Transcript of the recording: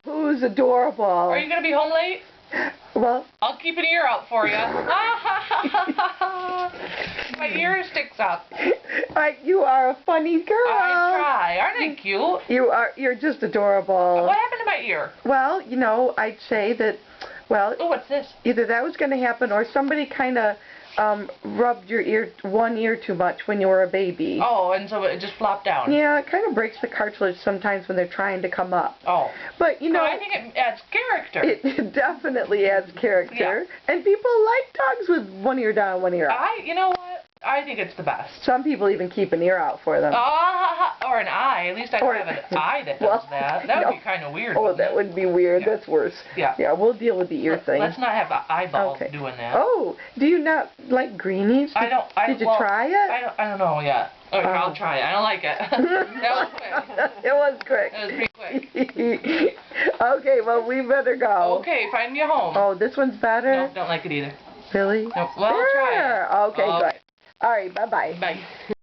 Who's adorable? Are you going to be home late? Well, I'll keep an ear out for you. My ear sticks up. You are a funny girl. I try. Aren't I cute? You're just adorable. What happened to my ear? Well, I'd say that, Oh, what's this? either that was going to happen or somebody kind of rubbed your one ear too much when you were a baby. Oh, and so it just flopped down. Yeah, it kind of breaks the cartilage sometimes when they're trying to come up. Oh. But, I think it adds character. It definitely adds character. Yeah. And people like dogs with one ear down, one ear up. You know what? I think it's the best. Some people even keep an ear out for them. Or an eye. At least I have an eye that does that. That would be kind of weird. Oh, that would be weird. Yeah. That's worse. Yeah. Yeah, we'll deal with the ear thing. Let's not have eyeballs Okay. doing that. Oh, do you not like greenies? Did you try it? I don't know yet. Okay, I'll try it. I don't like it. That was quick. It was quick. That was pretty quick. Okay, well, we better go. Okay, find me a home. Oh, this one's better? No, don't like it either. Really? No. Well, I'll try it. Okay, good. All right, bye-bye. Bye.